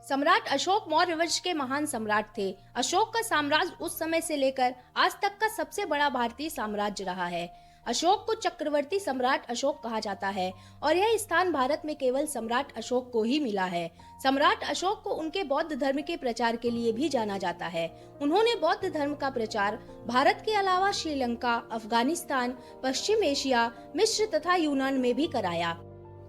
सम्राट अशोक मौर्य वंश के महान सम्राट थे। अशोक का साम्राज्य उस समय से लेकर आज तक का सबसे बड़ा भारतीय साम्राज्य रहा है। अशोक को चक्रवर्ती सम्राट अशोक कहा जाता है और यह स्थान भारत में केवल सम्राट अशोक को ही मिला है। सम्राट अशोक को उनके बौद्ध धर्म के प्रचार के लिए भी जाना जाता है। उन्होंने बौद्ध धर्म का प्रचार भारत के अलावा श्रीलंका, अफगानिस्तान, पश्चिम एशिया, मिस्र तथा यूनान में भी कराया।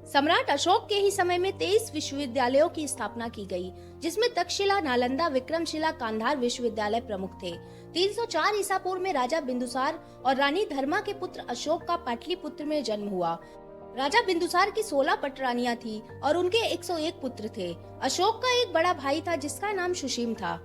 सम्राट अशोक के ही समय में 23 विश्वविद्यालयों की स्थापना की गई, जिसमें तक्षशिला, नालंदा, विक्रमशिला, कांधार विश्वविद्यालय प्रमुख थे। 304 ईसा पूर्व में राजा बिंदुसार और रानी धर्मा के पुत्र अशोक का पाटलिपुत्र में जन्म हुआ। राजा बिंदुसार की 16 पटरानियां थी और उनके 101 पुत्र थे। अशोक का एक बड़ा भाई था जिसका नाम सुशीम था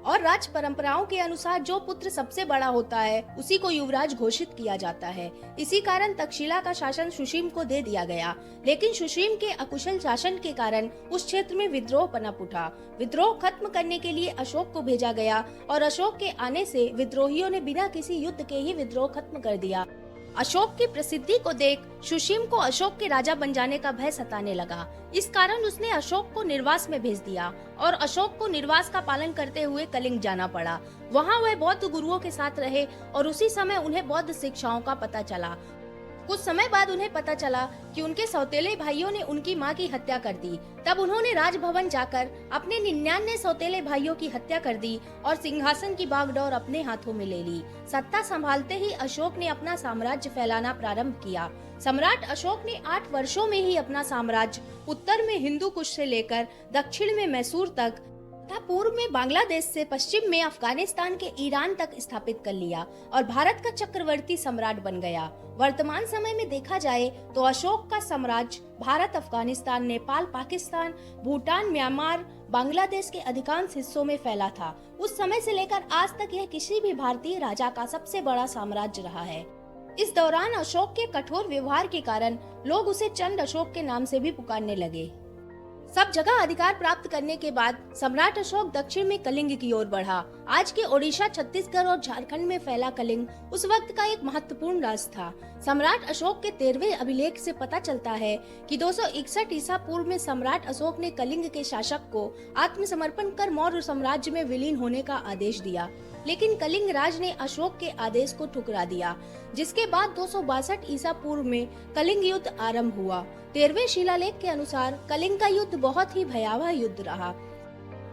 और राज परंपराओं के अनुसार जो पुत्र सबसे बड़ा होता है उसी को युवराज घोषित किया जाता है। इसी कारण तक्षशिला का शासन सुशीम को दे दिया गया, लेकिन सुशीम के अकुशल शासन के कारण उस क्षेत्र में विद्रोह पनप उठा। विद्रोह खत्म करने के लिए अशोक को भेजा गया और अशोक के आने से विद्रोहियों ने बिना किसी युद्ध के ही विद्रोह खत्म कर दिया। अशोक की प्रसिद्धि को देख सुशीम को अशोक के राजा बन जाने का भय सताने लगा। इस कारण उसने अशोक को निर्वास में भेज दिया और अशोक को निर्वास का पालन करते हुए कलिंग जाना पड़ा। वहां वह बौद्ध गुरुओं के साथ रहे और उसी समय उन्हें बौद्ध शिक्षाओं का पता चला। कुछ समय बाद उन्हें पता चला कि उनके सौतेले भाइयों ने उनकी मां की हत्या कर दी। तब उन्होंने राजभवन जाकर अपने 99 सौतेले भाइयों की हत्या कर दी और सिंहासन की बागडोर अपने हाथों में ले ली। सत्ता संभालते ही अशोक ने अपना साम्राज्य फैलाना प्रारंभ किया। सम्राट अशोक ने 8 वर्षों में ही अपना साम्राज्य उत्तर में हिंदू कुश से लेकर दक्षिण में मैसूर तक तथा पूर्व में बांग्लादेश से पश्चिम में अफगानिस्तान के ईरान तक स्थापित कर लिया और भारत का चक्रवर्ती सम्राट बन गया। वर्तमान समय में देखा जाए तो अशोक का साम्राज्य भारत, अफगानिस्तान, नेपाल, पाकिस्तान, भूटान, म्यांमार, बांग्लादेश के अधिकांश हिस्सों में फैला था। उस समय से लेकर आज तक यह किसी भी भारतीय राजा का सबसे बड़ा साम्राज्य रहा है। इस दौरान अशोक के कठोर व्यवहार के कारण लोग उसे चंड अशोक के नाम से भी पुकारने लगे। सब जगह अधिकार प्राप्त करने के बाद सम्राट अशोक दक्षिण में कलिंग की ओर बढ़ा। आज के ओडिशा, छत्तीसगढ़ और झारखंड में फैला कलिंग उस वक्त का एक महत्वपूर्ण राज था। सम्राट अशोक के 13वें अभिलेख से पता चलता है कि 261 ईसा पूर्व में सम्राट अशोक ने कलिंग के शासक को आत्मसमर्पण कर मौर्य साम्राज्य में विलीन होने का आदेश दिया, लेकिन कलिंग राज ने अशोक के आदेश को ठुकरा दिया, जिसके बाद 262 ईसा पूर्व में कलिंग युद्ध आरंभ हुआ। 13वें शिलालेख के अनुसार कलिंग का युद्ध बहुत ही भयावह युद्ध रहा।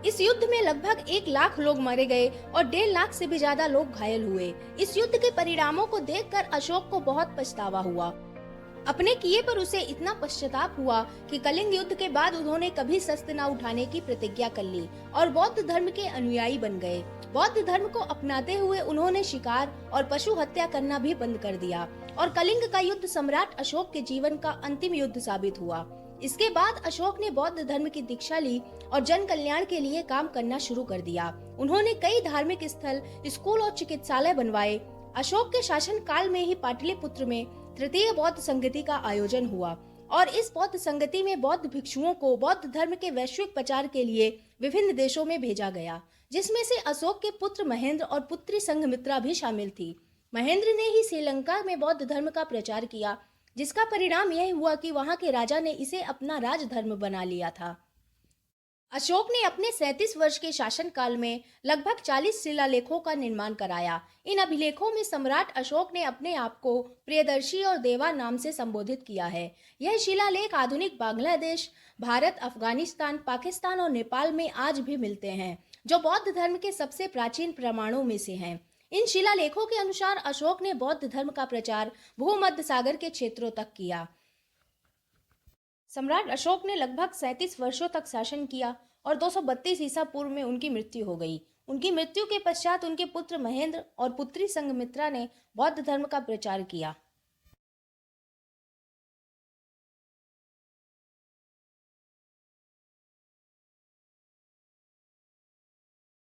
इस युद्ध में लगभग 1 लाख लोग मारे गए और 1.5 लाख से भी ज्यादा लोग घायल हुए। इस युद्ध के परिणामों को देखकर अशोक को बहुत पछतावा हुआ। अपने किए पर उसे इतना पश्चाताप हुआ कि कलिंग युद्ध के बाद उन्होंने कभी शस्त्र न उठाने की प्रतिज्ञा कर ली और बौद्ध धर्म के अनुयायी बन गए। बौद्ध धर्म को अपनाते हुए उन्होंने शिकार और पशु हत्या करना भी बंद कर दिया और कलिंग का युद्ध सम्राट अशोक के जीवन का अंतिम युद्ध साबित हुआ। इसके बाद अशोक ने बौद्ध धर्म की दीक्षा ली और जन कल्याण के लिए काम करना शुरू कर दिया। उन्होंने कई धार्मिक स्थल, स्कूल और चिकित्सालय बनवाए। अशोक के शासन काल में ही पाटलिपुत्र में तृतीय बौद्ध संगति का आयोजन हुआ और इस बौद्ध संगति में बौद्ध भिक्षुओं को बौद्ध धर्म के वैश्विक प्रचार के लिए विभिन्न देशों में भेजा गया, जिसमें से अशोक के पुत्र महेंद्र और पुत्री संघमित्रा भी शामिल थी। महेंद्र ने ही श्रीलंका में बौद्ध धर्म का प्रचार किया, जिसका परिणाम यह हुआ कि वहां के राजा ने इसे अपना राजधर्म बना लिया था। अशोक ने अपने 37 वर्ष के शासन काल में लगभग 40 शिलालेखों का निर्माण कराया। इन अभिलेखों में सम्राट अशोक ने अपने आप को प्रियदर्शी और देवा नाम से संबोधित किया है। यह शिलालेख आधुनिक बांग्लादेश, भारत, अफगानिस्तान, पाकिस्तान और नेपाल में आज भी मिलते हैं, जो बौद्ध धर्म के सबसे प्राचीन प्रमाणों में से हैं। इन शिलालेखों के अनुसार अशोक ने बौद्ध धर्म का प्रचार भूमध्य सागर के क्षेत्रों तक किया। सम्राट अशोक ने लगभग 37 वर्षों तक शासन किया और 232 ईसा पूर्व में उनकी मृत्यु हो गई। उनकी मृत्यु के पश्चात उनके पुत्र महेंद्र और पुत्री संघमित्रा ने बौद्ध धर्म का प्रचार किया।